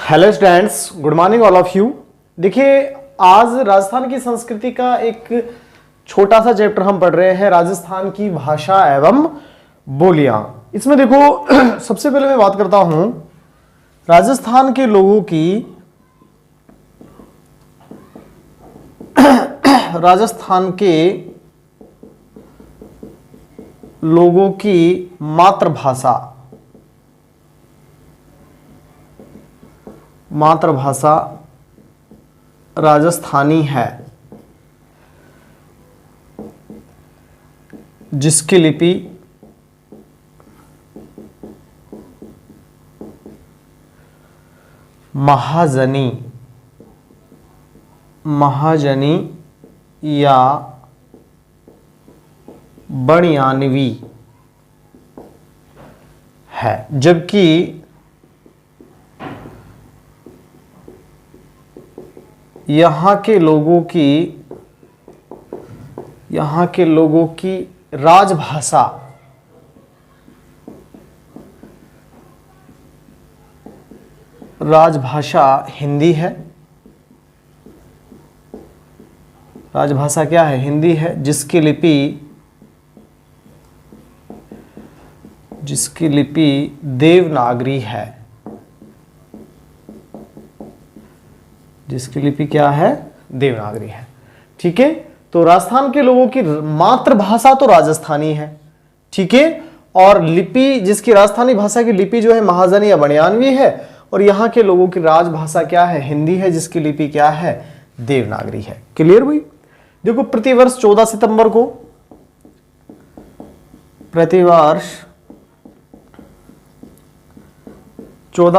Hello students, good morning all of you. देखिए, आज राजस्थान की संस्कृति का एक छोटा सा चैप्टर हम पढ़ रहे हैं, राजस्थान की भाषा एवं बोलियां। इसमें देखो सबसे पहले मैं बात करता हूं राजस्थान के लोगों की राजस्थान के लोगों की मातृभाषा राजस्थानी है, जिसकी लिपि महाजनी या बणियानवी है। जबकि यहाँ के लोगों की राजभाषा हिंदी है। राजभाषा क्या है? हिंदी है, जिसकी लिपि देवनागरी है। जिसकी लिपि क्या है? देवनागरी है। ठीक है, तो राजस्थान के लोगों की मातृभाषा तो राजस्थानी है, ठीक है, और लिपि, जिसकी राजस्थानी भाषा की लिपि जो है महाजनी या बणियानवी है, और यहाँ के लोगों की राजभाषा क्या है? हिंदी है, जिसकी लिपि क्या है? देवनागरी है। क्लियर हुई? देखो, प्रतिवर्ष 14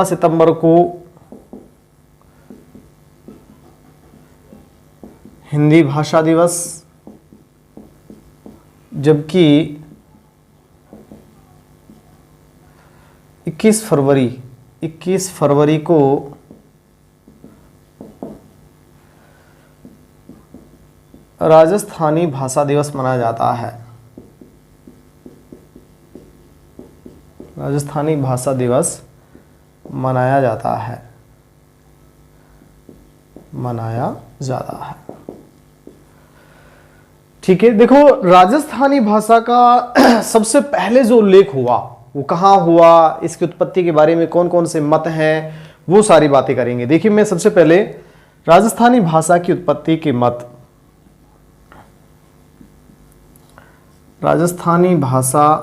सितंबर को हिंदी भाषा दिवस, जबकि 21 फरवरी को राजस्थानी भाषा दिवस मनाया जाता है। राजस्थानी भाषा दिवस मनाया जाता है। ठीक है, देखो, राजस्थानी भाषा का सबसे पहले जो उल्लेख हुआ वो कहाँ हुआ, इसकी उत्पत्ति के बारे में कौन कौन से मत हैं, वो सारी बातें करेंगे। देखिए, मैं सबसे पहले राजस्थानी भाषा की उत्पत्ति के मत, राजस्थानी भाषा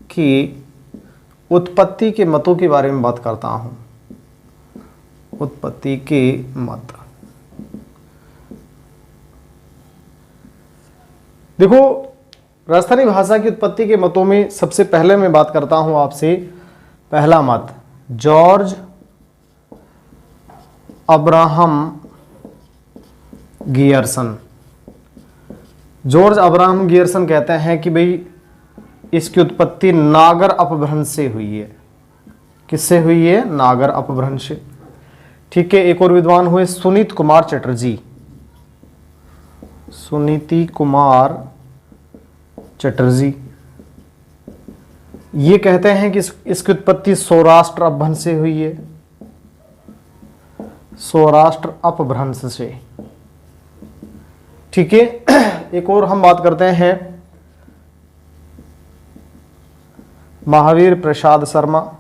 की उत्पत्ति के मतों के बारे में बात करता हूं। उत्पत्ति के मत, देखो, राजस्थानी भाषा की उत्पत्ति के मतों में सबसे पहले मैं बात करता हूं आपसे। पहला मत, George Abraham Gierson. George Abraham Gierson कहते हैं कि भाई इसकी उत्पत्ति नागर अपभ्रंश से हुई है। किससे हुई है? नागर अपभ्रंश से। ठीक है, एक और विद्वान हुए सुनीति कुमार चटर्जी। ये कहते हैं कि इसकी उत्पत्ति सौराष्ट्र अपभ्रंश से हुई है। सौराष्ट्र अपभ्रंश से। ठीक है, एक और हम बात करते हैं महावीर प्रसाद शर्मा।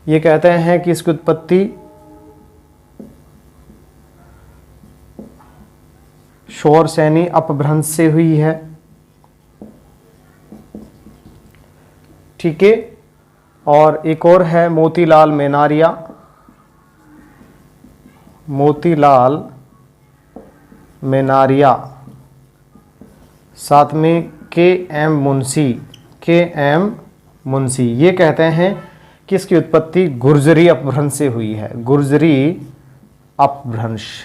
ये कहते हैं कि इसकी उत्पत्ति शौरसेनी अपभ्रंश से हुई है। ठीक है, और एक और है मोतीलाल मेनारिया। साथ में के एम मुंशी। ये कहते हैं कि इसकी उत्पत्ति गुर्जरी अपभ्रंश से हुई है। गुर्जरी अपभ्रंश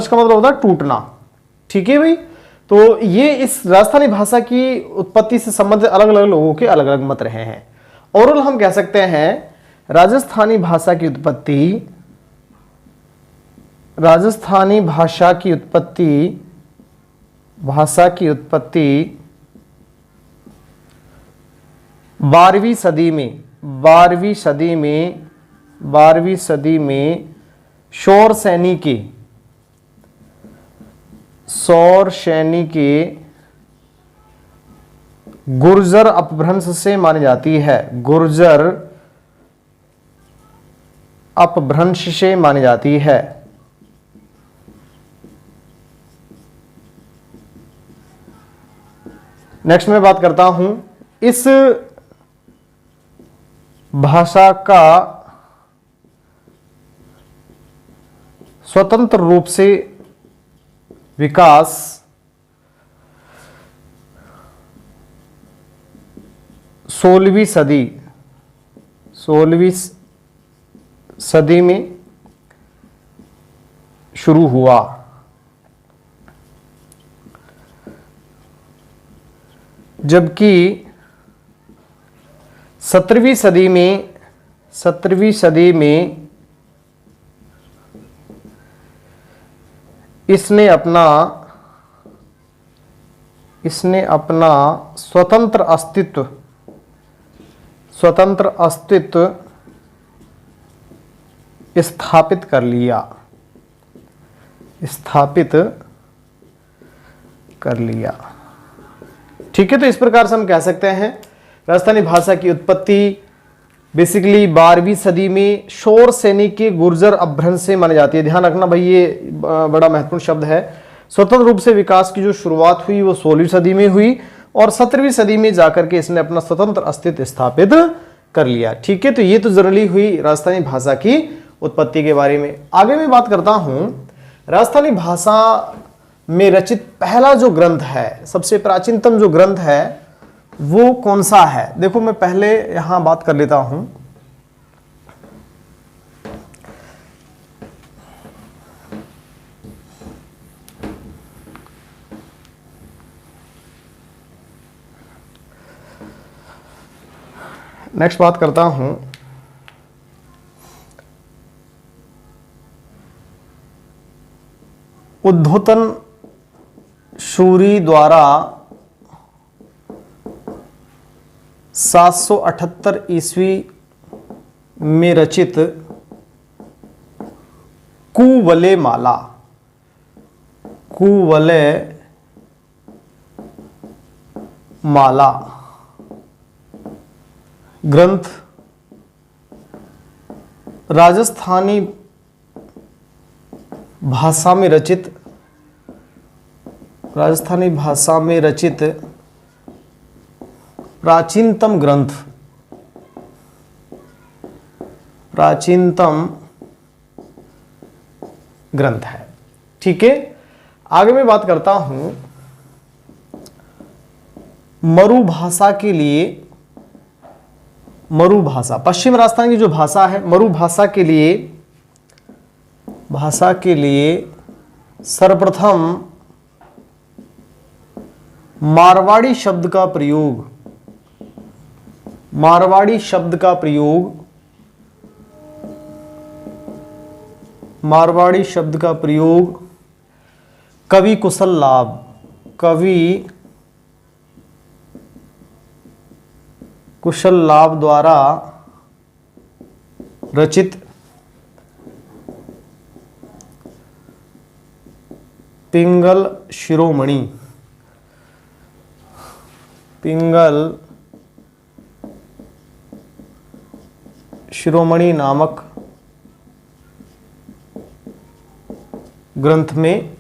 का मतलब होता है टूटना। ठीक है भाई, तो ये इस राजस्थानी भाषा की उत्पत्ति से संबंधित अलग अलग लोगों के अलग अलग मत रहे हैं। ओवरऑल हम कह सकते हैं राजस्थानी भाषा की उत्पत्ति 12वीं सदी में 12वीं सदी में सौर सैनी के गुर्जर अपभ्रंश से मानी जाती है, गुर्जर अपभ्रंश से मानी जाती है। नेक्स्ट मैं बात करता हूं, इस भाषा का स्वतंत्र रूप से विकास 16वीं सदी में शुरू हुआ। जबकि 17वीं सदी में इसने अपना स्वतंत्र अस्तित्व स्थापित कर लिया। ठीक है, तो इस प्रकार से हम कह सकते हैं राजस्थानी भाषा की उत्पत्ति बेसिकली 12वीं सदी में सौर सैनी के गुर्जर अपभ्रंश से मानी जाती है। ध्यान रखना भाई, ये बड़ा महत्वपूर्ण शब्द है। स्वतंत्र रूप से विकास की जो शुरुआत हुई वो 16वीं सदी में हुई और 17वीं सदी में जाकर के इसने अपना स्वतंत्र अस्तित्व स्थापित कर लिया। ठीक है, तो ये तो जरूरी हुई राजस्थानी भाषा की उत्पत्ति के बारे में। आगे मैं बात करता हूं, राजस्थानी भाषा में रचित पहला जो ग्रंथ है, सबसे प्राचीनतम जो ग्रंथ है वो कौन सा है। देखो मैं पहले यहां बात कर लेता हूं। नेक्स्ट बात करता हूं, उद्धोतन शूरी द्वारा 778 ईस्वी में रचित कुवलय माला ग्रंथ राजस्थानी भाषा में रचित प्राचीनतम ग्रंथ है। ठीक है, आगे मैं बात करता हूं, मरुभाषा के लिए पश्चिम राजस्थान की जो भाषा है, मरुभाषा के लिए सर्वप्रथम मारवाड़ी शब्द का प्रयोग कवि कुशल लाभ द्वारा रचित पिंगल शिरोमणि नामक ग्रंथ में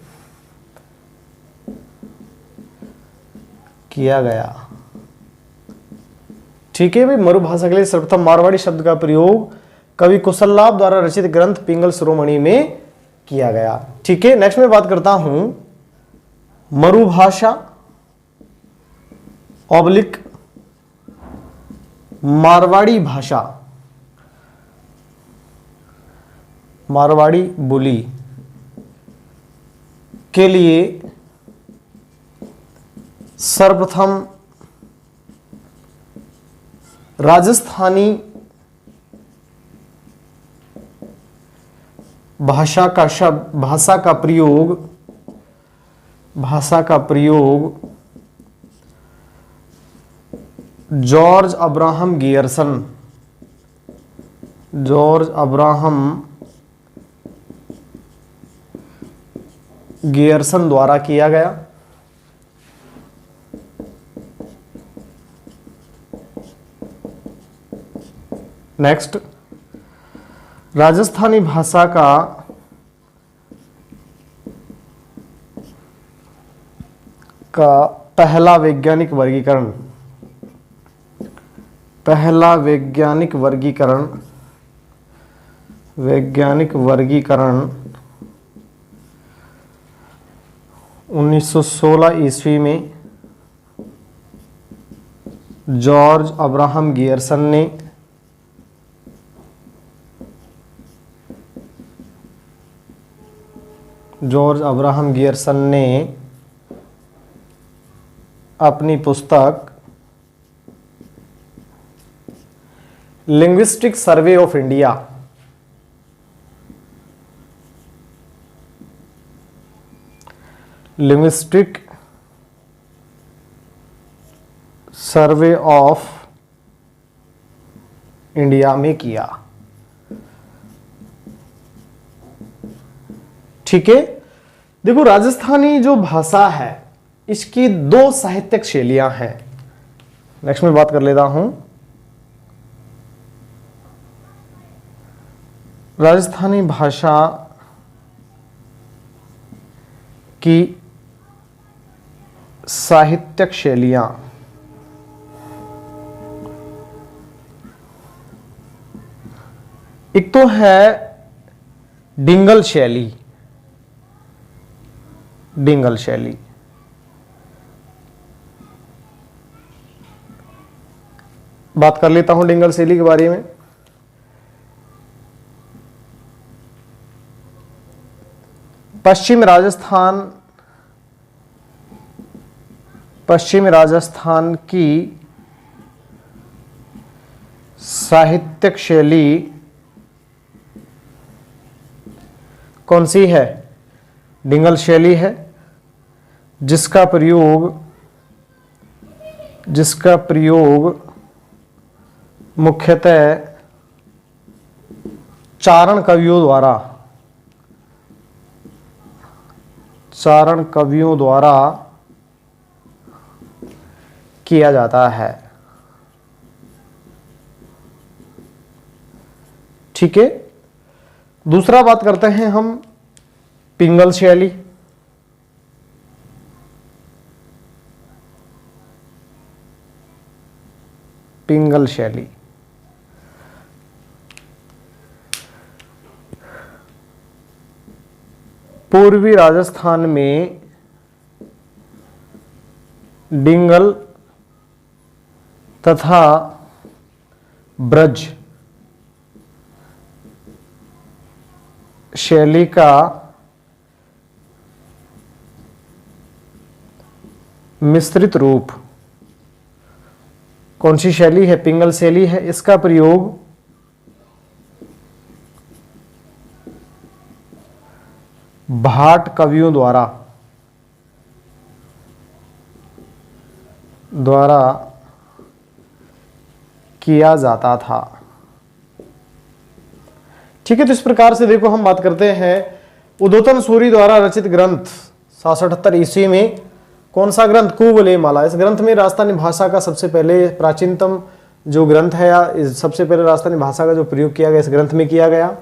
किया गया। ठीक है भाई, मरुभाषा के लिए सर्वप्रथम मारवाड़ी शब्द का प्रयोग कवि कुशललाभ द्वारा रचित ग्रंथ पिंगल शिरोमणि में किया गया। ठीक है, नेक्स्ट मैं बात करता हूं, मरुभाषा ऑब्लिक मारवाड़ी भाषा, मारवाड़ी बोली के लिए सर्वप्रथम राजस्थानी भाषा का प्रयोग George Abraham Gierson, George Abraham Gierson द्वारा किया गया। नेक्स्ट, राजस्थानी भाषा का पहला वैज्ञानिक वर्गीकरण, पहला वैज्ञानिक वर्गीकरण 1916 ईस्वी में जॉर्ज अब्राहम गियर्सन ने अपनी पुस्तक linguistic survey of India, linguistic survey of India में किया। ठीक है, देखो राजस्थानी जो भाषा है इसकी दो साहित्यिक शैलियां हैं। नेक्स्ट में बात कर लेता हूं, राजस्थानी भाषा की साहित्यिक शैलियां। एक तो है डिंगल शैली, डिंगल शैली। बात कर लेता हूं डिंगल शैली के बारे में। पश्चिम राजस्थान की साहित्यिक शैली कौन सी है? डिंगल शैली है, जिसका प्रयोग मुख्यतः चारण कवियों द्वारा किया जाता है। ठीक है, दूसरा बात करते हैं हम पिंगल शैली। पिंगल शैली पूर्वी राजस्थान में डिंगल तथा ब्रज शैली का मिश्रित रूप। कौन सी शैली है? पिंगल शैली है। इसका प्रयोग भाट कवियों द्वारा किया जाता था। ठीक है, तो इस प्रकार से देखो हम बात करते हैं उद्योतन सूरी द्वारा रचित ग्रंथ 778 ईस्वी में। कौन सा ग्रंथ? कुवलयमाला। इस ग्रंथ में राजस्थानी भाषा का सबसे पहले प्राचीनतम जो ग्रंथ है या सबसे पहले राजस्थानी भाषा का जो प्रयोग किया गया इस ग्रंथ में किया गया।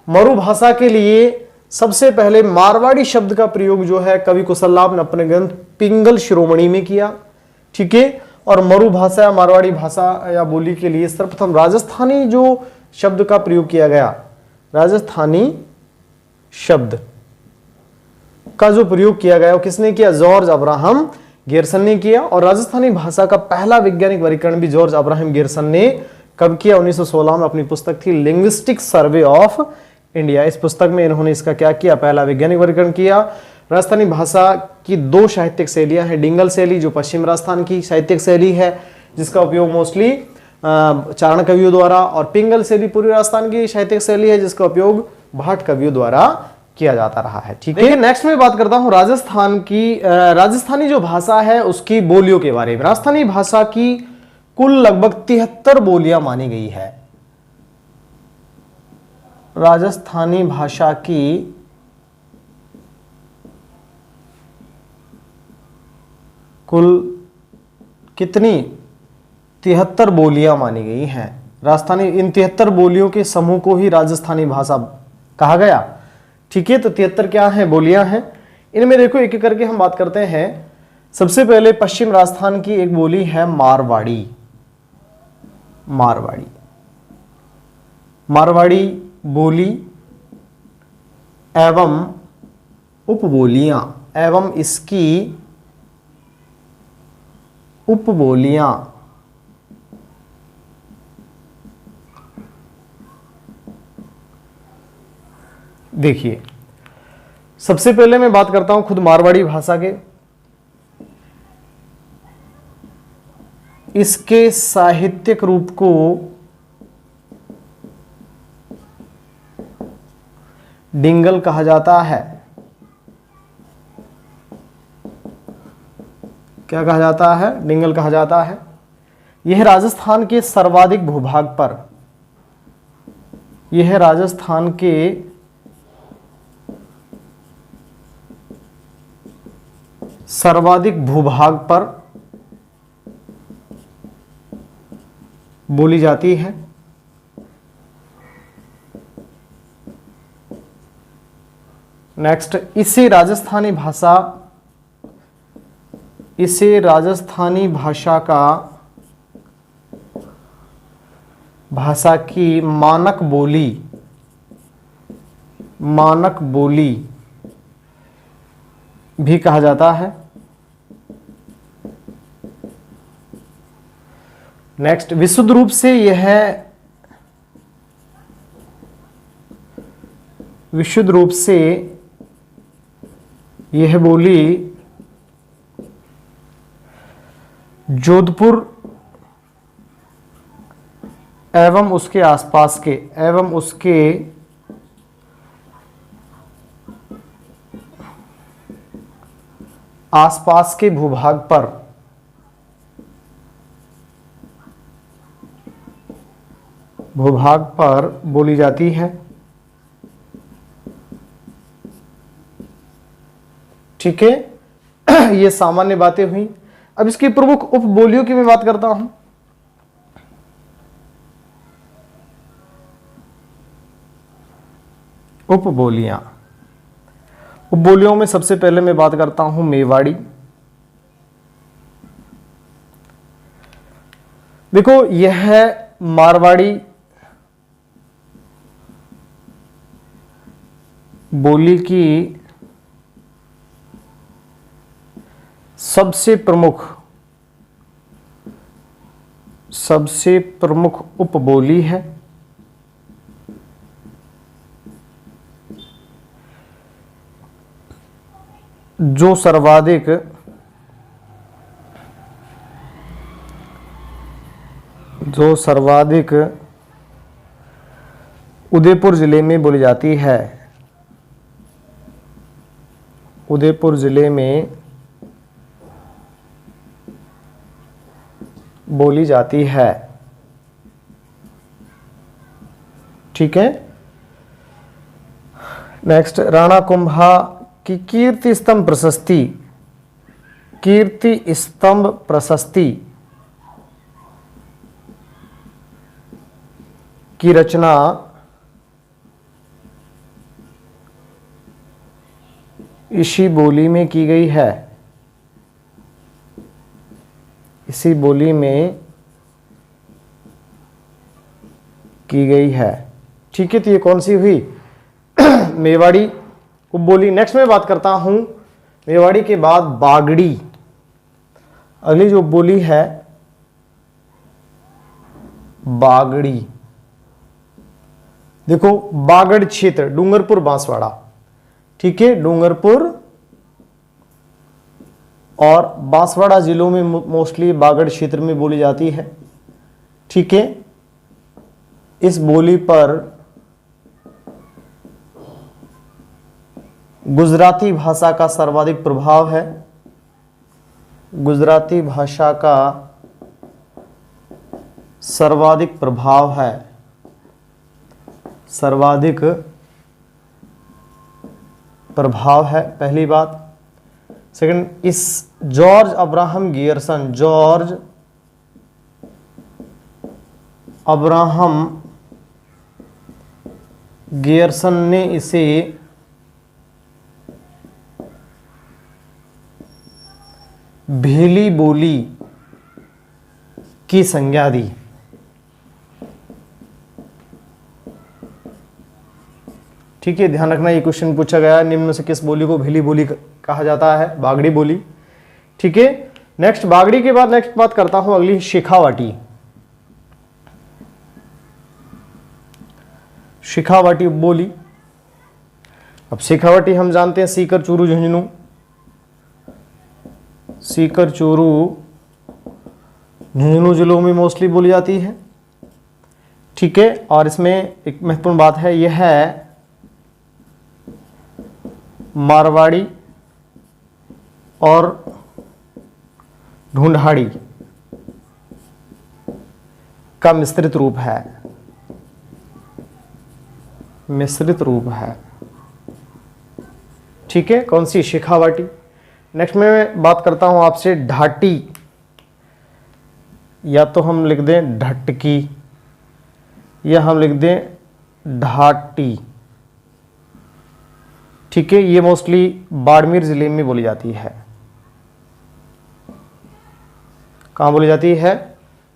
मरु भाषा के लिए सबसे पहले मारवाड़ी शब्द का प्रयोग जो है कवि कुशललाभ ने अपने ग्रंथ पिंगल शिरोमणि में किया। ठीक है, और मरु भाषा या मारवाड़ी भाषा या बोली के लिए सर्वप्रथम राजस्थानी जो शब्द का प्रयोग किया गया, राजस्थानी शब्द का जो प्रयोग किया गया वो किसने किया? जॉर्ज अब्राहम गियर्सन ने किया। और राजस्थानी भाषा का पहला वैज्ञानिक वर्गीकरण भी जॉर्ज अब्राहम गियर्सन ने कब किया? 1916 में। अपनी पुस्तक थी लिंग्विस्टिक सर्वे ऑफ इंडिया। इस पुस्तक में इन्होंने इसका क्या किया? पहला वैज्ञानिक वर्गीकरण किया। राजस्थानी भाषा की दो साहित्यिक शैलियां हैं, डिंगल शैली जो पश्चिम राजस्थान की साहित्यिक शैली है जिसका उपयोग मोस्टली चारण कवियों द्वारा, और पिंगल शैली पूर्वी राजस्थान की साहित्यिक शैली है जिसका उपयोग भाट कवियों द्वारा किया जाता रहा है। ठीक है, नेक्स्ट में बात करता हूं राजस्थानी जो भाषा है उसकी बोलियों के बारे में। राजस्थानी भाषा की कुल लगभग 73 बोलियां मानी गई है। राजस्थानी भाषा की कुल कितनी 73 बोलियां मानी गई हैं। राजस्थानी, इन 73 बोलियों के समूह को ही राजस्थानी भाषा कहा गया। ठीक है, तो 73 क्या है, बोलियां हैं। इनमें देखो एक एक करके हम बात करते हैं। सबसे पहले पश्चिम राजस्थान की एक बोली है मारवाड़ी। मारवाड़ी, मारवाड़ी बोली एवं उपबोलियां एवं इसकी उपबोलियां देखिए, सबसे पहले मैं बात करता हूं खुद मारवाड़ी भाषा के। इसके साहित्यिक रूप को डिंगल कहा जाता है। क्या कहा जाता है, डिंगल कहा जाता है। यह राजस्थान के सर्वाधिक भूभाग पर, यह राजस्थान के सर्वाधिक भूभाग पर बोली जाती है। नेक्स्ट, इसे राजस्थानी भाषा की मानक बोली भी कहा जाता है। नेक्स्ट, विशुद्ध रूप से यह बोली जोधपुर एवं उसके आसपास के भूभाग पर बोली जाती है। ठीक है, ये सामान्य बातें हुई। अब इसकी प्रमुख उपबोलियों की मैं बात करता हूं। उपबोलियों में सबसे पहले मैं बात करता हूं मेवाड़ी। देखो, यह मारवाड़ी बोली की सबसे प्रमुख उपबोली है। जो सर्वाधिक उदयपुर जिले में बोली जाती है। उदयपुर जिले में बोली जाती है। ठीक है, नेक्स्ट, राणा कुंभा की कीर्ति स्तंभ प्रशस्ति की रचना इसी बोली में की गई है। इसी बोली में की गई है। ठीक है, तो ये कौन सी हुई, मेवाड़ी उपबोली। नेक्स्ट मैं बात करता हूं मेवाड़ी के बाद बागड़ी। अगली जो उपबोली है बागड़ी। देखो, बागड़ क्षेत्र, डूंगरपुर बांसवाड़ा। ठीक है, डूंगरपुर और बांसवाड़ा जिलों में मोस्टली बागड़ क्षेत्र में बोली जाती है। ठीक है, इस बोली पर गुजराती भाषा का सर्वाधिक प्रभाव है। गुजराती भाषा का सर्वाधिक प्रभाव है, सर्वाधिक प्रभाव है, पहली बात। सेकंड, इस George Abraham Gierson, George Abraham Gierson ने इसे भीली बोली की संज्ञा दी। ठीक है, ध्यान रखना, ये क्वेश्चन पूछा गया निम्न में से किस बोली को भीली बोली कहा जाता है? बागड़ी बोली। ठीक है, नेक्स्ट बागड़ी के बाद नेक्स्ट बात करता हूं अगली शेखावाटी। शेखावाटी उपबोली। अब शेखावाटी हम जानते हैं सीकर, चूरू, झुंझुनू, सीकर, चूरू, झुंझुनू जिलों में मोस्टली बोली जाती है। ठीक है, और इसमें एक महत्वपूर्ण बात है, यह है मारवाड़ी और ढूंढाड़ी का मिश्रित रूप है, मिश्रित रूप है। ठीक है, कौन सी? शेखावाटी। नेक्स्ट में बात करता हूं आपसे ढाटी, या तो हम लिख दें ढटकी या हम लिख दें ढाटी। ठीक है, ये मोस्टली बाड़मेर जिले में बोली जाती है। कहां बोली जाती है?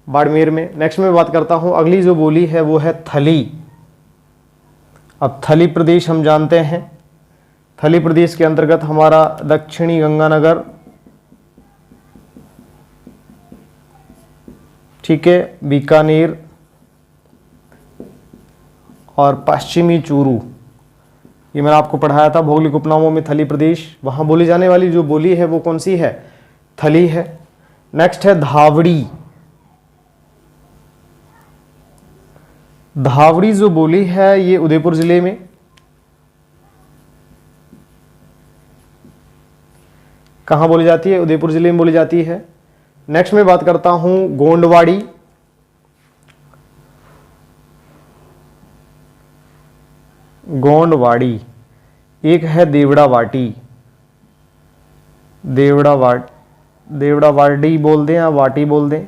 बाड़मेर में। नेक्स्ट में बात करता हूं अगली जो बोली है वो है थली। अब थली प्रदेश हम जानते हैं, थली प्रदेश के अंतर्गत हमारा दक्षिणी गंगानगर, ठीक है, बीकानेर और पश्चिमी चूरू, ये मैंने आपको पढ़ाया था भौगोलिक उपनामों में थली प्रदेश। वहां बोली जाने वाली जो बोली है वो कौन सी है? थली है। नेक्स्ट है धावड़ी। धावड़ी जो बोली है ये उदयपुर जिले में, कहां बोली जाती है? उदयपुर जिले में बोली जाती है। नेक्स्ट में बात करता हूं गोंडवाड़ी। गोंडवाड़ी। एक है देवड़ावाटी, देवड़ावाड़ी बोल दें या वाटी बोल दें।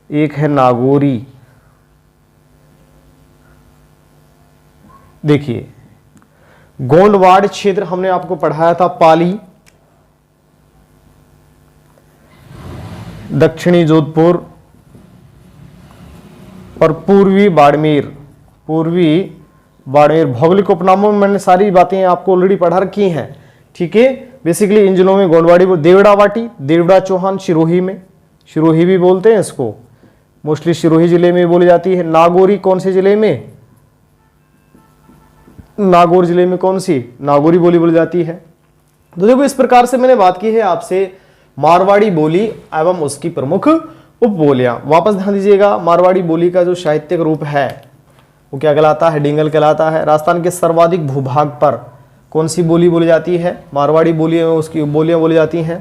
एक है नागौरी। देखिए, गोंडवाड़ क्षेत्र हमने आपको पढ़ाया था पाली, दक्षिणी जोधपुर और पूर्वी बाड़मेर। पूर्वी बाड़मेर भौगोलिक उपनामों में मैंने सारी बातें आपको ऑलरेडी पढ़ा रखी हैं। ठीक है, बेसिकली इन जिलों में गोंडवाड़ी, देवड़ावाटी, देवड़ा चौहान सिरोही में, सिरोही भी बोलते हैं इसको, मोस्टली सिरोही जिले में बोली जाती है। नागौरी कौन से जिले में? नागौर जिले में कौन सी? नागौरी बोली जाती है। तो देखो, इस प्रकार से मैंने बात की है आपसे मारवाड़ी बोली एवं उसकी प्रमुख उपबोलियां। वापस ध्यान दीजिएगा, मारवाड़ी बोली का जो साहित्यिक रूप है वो क्या कहलाता है? डिंगल कहलाता है। राजस्थान के सर्वाधिक भूभाग पर कौन सी बोली बोली जाती है? मारवाड़ी बोली में उसकी उपबोलियां बोली जाती हैं।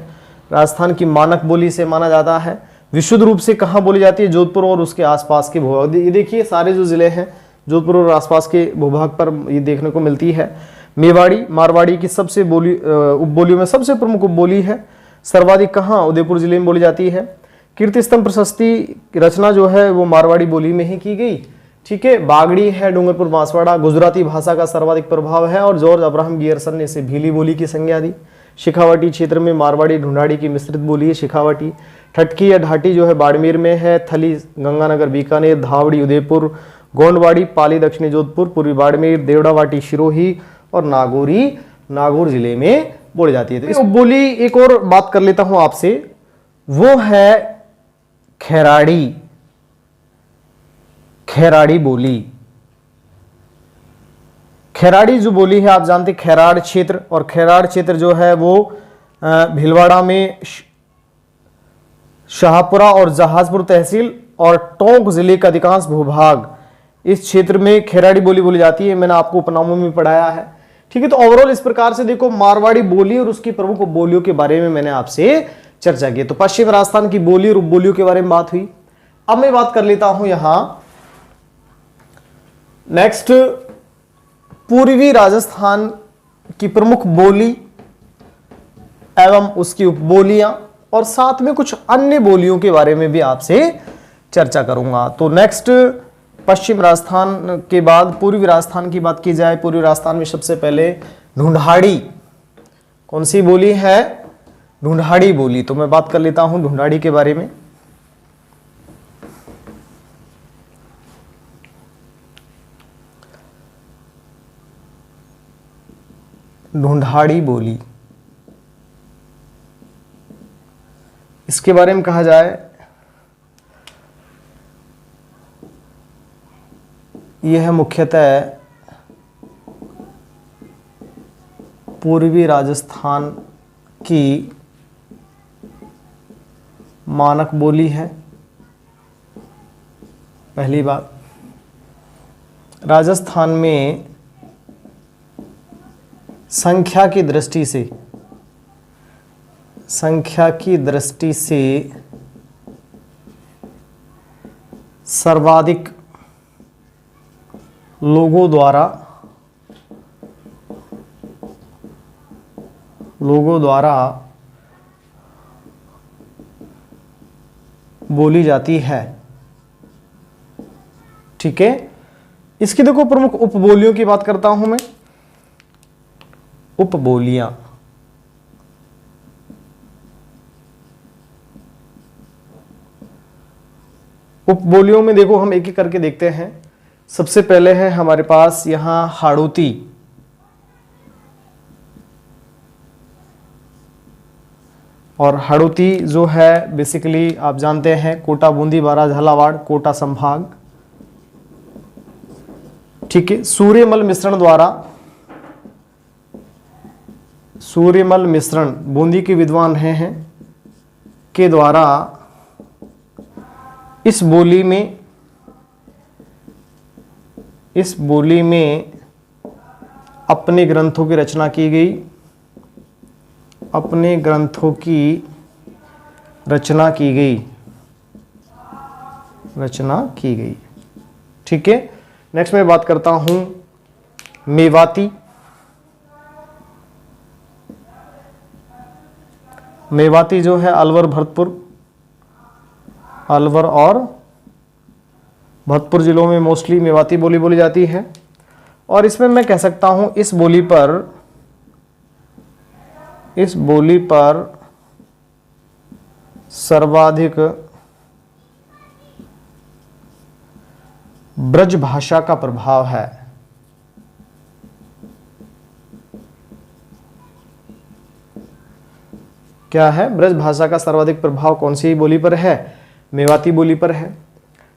राजस्थान की मानक बोली से माना जाता है। विशुद्ध रूप से कहाँ बोली जाती है? जोधपुर और उसके आसपास के भूभाग। ये देखिए, सारे जो जिले हैं जोधपुर और आसपास के भूभाग पर ये देखने को मिलती है। मेवाड़ी मारवाड़ी की सबसे उपबोलियों में सबसे प्रमुख उपबोली है। सर्वाधिक कहाँ? उदयपुर जिले में बोली जाती है। कीर्ति स्तंभ प्रशस्ति रचना जो है वो मारवाड़ी बोली में ही की गई। ठीक है, बागड़ी है डूंगरपुर बांसवाड़ा, गुजराती भाषा का सर्वाधिक प्रभाव है और जॉर्ज अब्राहम गियर्सन ने इसे भीली बोली की संज्ञा दी। शेखावाटी क्षेत्र में मारवाड़ी ढूंढाड़ी की मिश्रित बोली है शेखावाटी। ठटकी या ढाटी जो है बाड़मेर में है। थली गंगानगर बीकानेर, धावड़ी उदयपुर, गोंडवाड़ी पाली दक्षिणी जोधपुर, पूर्वी बाड़मेर, देवड़ावाटी सिरोही और नागौरी नागौर जिले में बोली जाती है। तो इस बोली एक और बात कर लेता हूं आपसे, वो है खेराड़ी। खेराड़ी बोली, खेराड़ी जो बोली है आप जानते हैं खेराड़ क्षेत्र, और खेराड़ क्षेत्र जो है वो भीलवाड़ा में शाहपुरा और जहाजपुर तहसील और टोंक जिले का अधिकांश भूभाग इस क्षेत्र में खेराड़ी बोली बोली जाती है। मैंने आपको उपनामों में पढ़ाया है। ठीक है, तो ओवरऑल इस प्रकार से देखो मारवाड़ी बोली और उसकी प्रमुख उपबोलियों के बारे में मैंने आपसे चर्चा की। तो पश्चिम राजस्थान की बोली और उपबोलियों के बारे में बात हुई। अब मैं बात कर लेता हूं यहां नेक्स्ट, पूर्वी राजस्थान की प्रमुख बोली एवं उसकी उपबोलियां, और साथ में कुछ अन्य बोलियों के बारे में भी आपसे चर्चा करूंगा। तो नेक्स्ट, पश्चिम राजस्थान के बाद पूर्वी राजस्थान की बात की जाए, पूर्वी राजस्थान में सबसे पहले ढूंढाड़ी, कौन सी बोली है? ढूंढाड़ी बोली। तो मैं बात कर लेता हूं ढूंढाड़ी के बारे में। ढूंढाड़ी बोली, इसके बारे में कहा जाए, यह मुख्यतः पूर्वी राजस्थान की मानक बोली है। पहली बात, राजस्थान में संख्या की दृष्टि से सर्वाधिक लोगों द्वारा बोली जाती है। ठीक है, इसकी देखो प्रमुख उपबोलियों की बात करता हूं मैं। उपबोलियां, उपबोलियों में देखो हम एक एक करके देखते हैं। सबसे पहले है हमारे पास यहां हाड़ौती, और हाड़ौती जो है बेसिकली आप जानते हैं कोटा, बूंदी, बारां, झालावाड़, कोटा संभाग। ठीक है, सूर्यमल मिश्रण बूंदी के विद्वान हैं के द्वारा इस बोली में अपने ग्रंथों की रचना की गई। ठीक है, नेक्स्ट मैं बात करता हूं मेवाती। मेवाती जो है अलवर और भरतपुर जिलों में मोस्टली मेवाती बोली जाती है। और इसमें मैं कह सकता हूं इस बोली पर सर्वाधिक ब्रज भाषा का प्रभाव है। क्या है? ब्रज भाषा का सर्वाधिक प्रभाव कौन सी बोली पर है? मेवाती बोली पर है।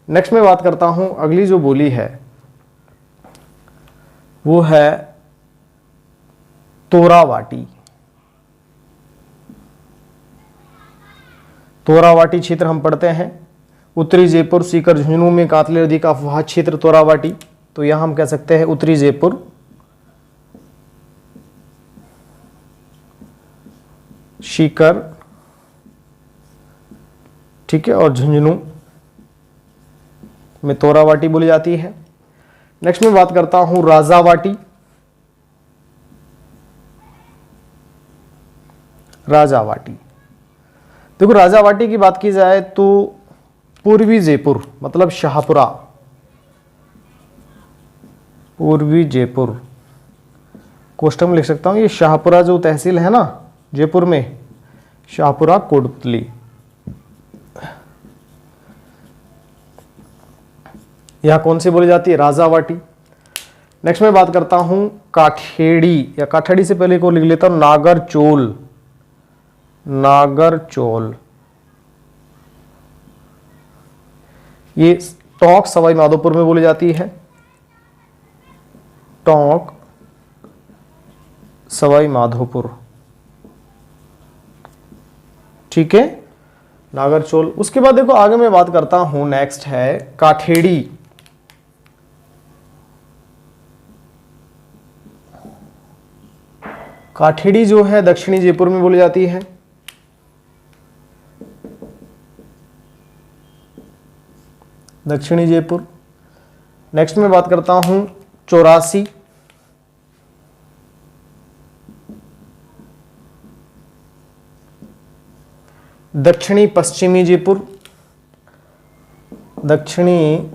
नेक्स्ट मैं बात करता हूं अगली जो बोली है वो है तोरावाटी। तोरावाटी क्षेत्र हम पढ़ते हैं उत्तरी जयपुर, सीकर, झुंझुनू में कातले नदी का अफवाह क्षेत्र तोरावाटी। तो यहां हम कह सकते हैं उत्तरी जयपुर, सीकर, ठीक है, और झुंझुनू में तोरावाटी बोली जाती है। नेक्स्ट मैं बात करता हूं राजावाटी। देखो राजावाटी की बात की जाए तो पूर्वी जयपुर मतलब शाहपुरा, पूर्वी जयपुर कोष्टक में लिख सकता हूं। ये शाहपुरा जो तहसील है ना जयपुर में, शाहपुरा कोटपुतली, यहां कौन सी बोली जाती है? राजावाटी। नेक्स्ट मैं बात करता हूं काठेड़ी, या काठेड़ी से पहले को लिख लेता हूं नागरचोल। ये टोंक सवाई माधोपुर में बोली जाती है। टोंक सवाई माधोपुर, ठीक है, नागरचोल। उसके बाद देखो आगे मैं बात करता हूं, नेक्स्ट है काठेड़ी। काठेड़ी जो है दक्षिणी जयपुर में बोली जाती है। दक्षिणी जयपुर। नेक्स्ट में बात करता हूं 84, दक्षिणी पश्चिमी जयपुर, दक्षिणी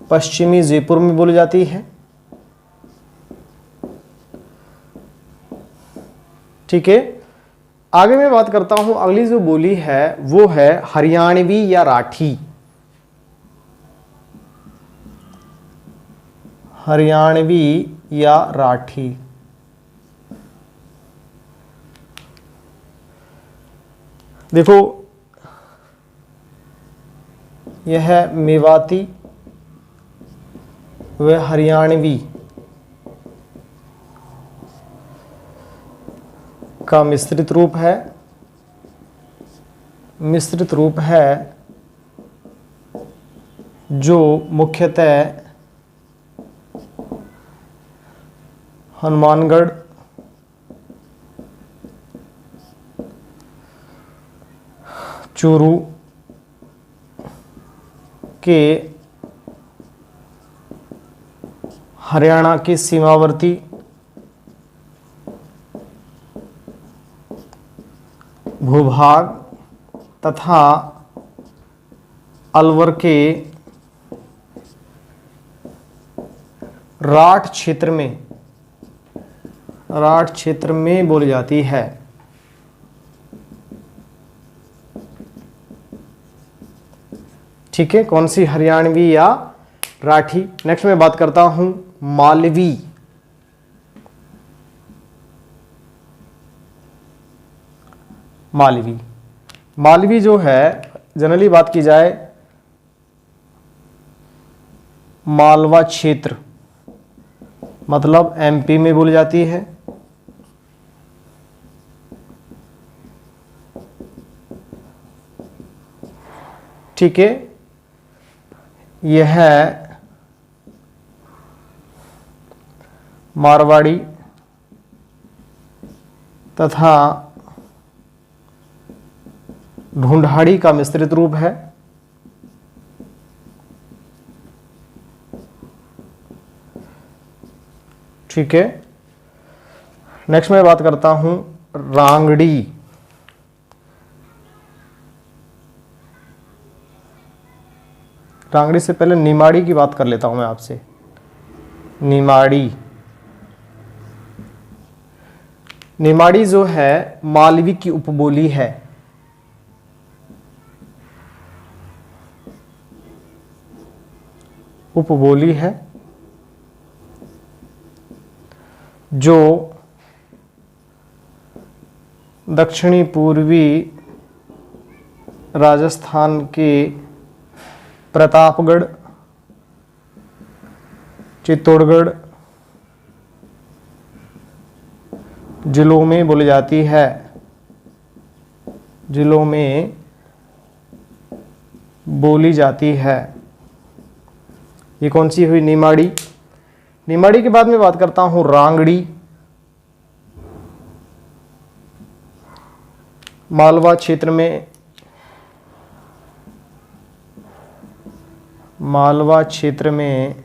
पश्चिमी जयपुर में बोली जाती है। ठीक है, आगे मैं बात करता हूं, अगली जो बोली है वो है हरियाणवी या राठी। हरियाणवी या राठी। देखो, यह है मेवाती, वह हरियाणवी का मिश्रित रूप है। मिश्रित रूप है जो मुख्यतः हनुमानगढ़, चूरू के हरियाणा के सीमावर्ती भूभाग तथा अलवर के राठ क्षेत्र में बोली जाती है। ठीक है, कौन सी? हरियाणवी या राठी। नेक्स्ट में बात करता हूं मालवी। मालवी, मालवी जो है जनरली बात की जाए मालवा क्षेत्र, मतलब एमपी में बोली जाती है। ठीक है, यह है मारवाड़ी तथा ढूंढाड़ी का मिश्रित रूप है। ठीक है, नेक्स्ट मैं बात करता हूं रांगड़ी। रांगड़ी से पहले निमाड़ी की बात कर लेता हूं मैं आपसे। निमाड़ी, निमाड़ी जो है मालवी की उपबोली है। उपबोली है जो दक्षिणी पूर्वी राजस्थान के प्रतापगढ़, चित्तौड़गढ़ जिलों में बोली जाती है। जिलों में बोली जाती है। ये कौन सी हुई? निमाड़ी। निमाड़ी के बाद में बात करता हूं रांगड़ी। मालवा क्षेत्र में, मालवा क्षेत्र में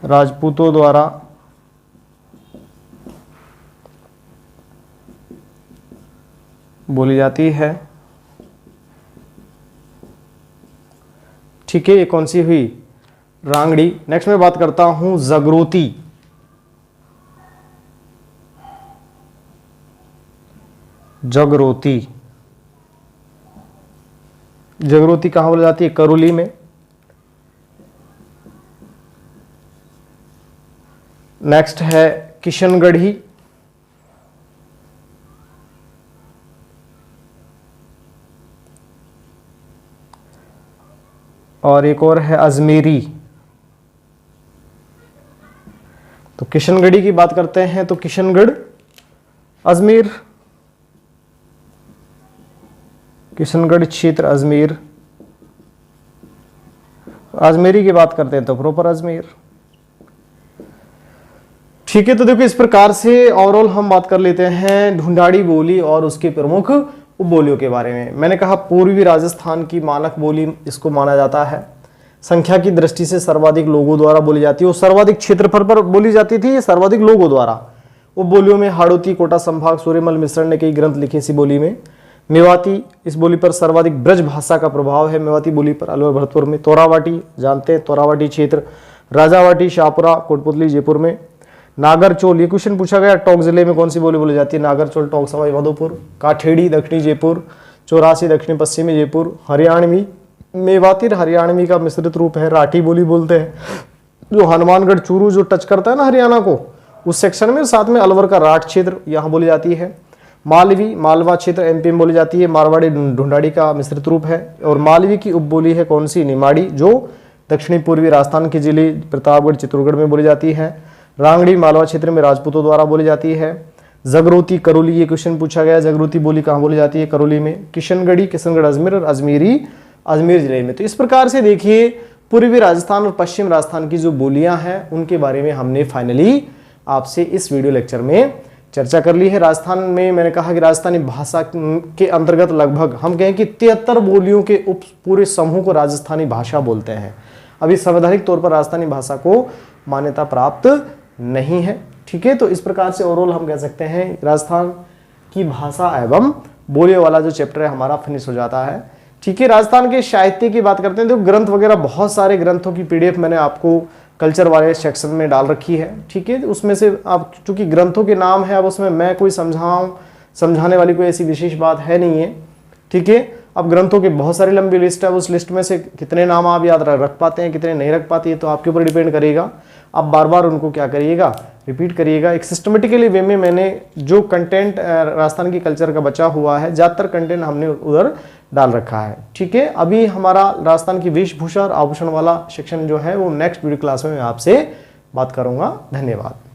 राजपूतों द्वारा बोली जाती है। ठीक है, ये कौन सी हुई? रांगड़ी। नेक्स्ट मैं बात करता हूं जगरोती। जगरोती, जगरोती कहां बोली जाती है? करौली में। नेक्स्ट है किशनगढ़ी। और एक और है अजमेरी। तो किशनगढ़ी की बात करते हैं तो किशनगढ़, अजमेर, किशनगढ़ क्षेत्र अजमेर। अजमेरी की बात करते हैं तो प्रॉपर अजमेर। ठीक है, तो देखो इस प्रकार से ओवरऑल हम बात कर लेते हैं ढूंढाड़ी बोली और उसके प्रमुख उपबोलियों के बारे में। मैंने कहा पूर्वी राजस्थान की मानक बोली इसको माना जाता है। संख्या की दृष्टि से सर्वाधिक लोगों द्वारा बोली जाती है, वो सर्वाधिक क्षेत्रफल पर बोली जाती थी, ये सर्वाधिक लोगों द्वारा। उपबोलियों में हाड़ौती, कोटा संभाग, सूर्यमल मिश्रण ने कई ग्रंथ लिखे इसी बोली में। मेवाती, इस बोली पर सर्वाधिक ब्रज भाषा का प्रभाव है मेवाती बोली पर, अलवर भरतपुर में। तोरावाटी, जानते हैं तोरावाटी क्षेत्र। राजावाटी, शाहपुरा, कोटपुतली, जयपुर में। नागरचोल, ये क्वेश्चन पूछा गया, टोंक जिले में कौन सी बोली बोली जाती है? नागरचोल, टोंक, सवाई माधोपुर। काठेड़ी, दक्षिणी जयपुर। चौरासी, दक्षिण पश्चिमी जयपुर। हरियाणवी, मेवाती हरियाणवी का मिश्रित रूप है, राठी बोली बोलते हैं। जो हनुमानगढ़ चूरू जो टच करता है ना हरियाणा को, उस सेक्शन में, साथ में अलवर का राठ क्षेत्र यहाँ बोली जाती है। मालवी, मालवा क्षेत्र एमपी में बोली जाती है। मारवाड़ी, ढूंढाड़ी का मिश्रित रूप है। और मालवी की उपबोली है कौन सी? निमाड़ी, जो दक्षिणी पूर्वी राजस्थान के जिले प्रतापगढ़, चित्तौड़गढ़ में बोली जाती है। रांगड़ी, मालवा क्षेत्र में राजपूतों द्वारा बोली जाती है। जगरोती, करौली, ये क्वेश्चन पूछा गया, जगरोती बोली कहाँ बोली जाती है? करौली में। किशनगढ़ी, किशनगढ़ अजमेर, और अजमेरी अजमेर जिले में। तो इस प्रकार से देखिए पूर्वी राजस्थान और पश्चिम राजस्थान की जो बोलियां हैं उनके बारे में हमने फाइनली आपसे इस वीडियो लेक्चर में चर्चा कर ली है। राजस्थान में मैंने कहा कि राजस्थानी भाषा के अंतर्गत लगभग हम कहें कि 73 बोलियों के उप पूरे समूह को राजस्थानी भाषा बोलते हैं। अभी संवैधानिक तौर पर राजस्थानी भाषा को मान्यता प्राप्त नहीं है। ठीक है, तो इस प्रकार से ओवरऑल हम कह सकते हैं राजस्थान की भाषा एवं बोलियों वाला जो चैप्टर है हमारा फिनिश हो जाता है। ठीक है, राजस्थान के साहित्य की बात करते हैं तो ग्रंथ वगैरह, बहुत सारे ग्रंथों की पीडीएफ मैंने आपको कल्चर वाले सेक्शन में डाल रखी है। ठीक है, उसमें से आप चूंकि ग्रंथों के नाम है, अब उसमें मैं कोई समझाने वाली कोई ऐसी विशेष बात है नहीं है। ठीक है, अब ग्रंथों की बहुत सारी लंबी लिस्ट है, उस लिस्ट में से कितने नाम आप याद रख पाते हैं, कितने नहीं रख पाते, तो आपके ऊपर डिपेंड करेगा। आप बार बार उनको क्या करिएगा, रिपीट करिएगा। एक सिस्टमेटिकली वे में मैंने जो कंटेंट राजस्थान की कल्चर का बचा हुआ है, ज़्यादातर कंटेंट हमने उधर डाल रखा है। ठीक है, अभी हमारा राजस्थान की वेशभूषा और आभूषण वाला सेक्शन जो है वो नेक्स्ट वीडियो क्लास में मैं आपसे बात करूंगा। धन्यवाद।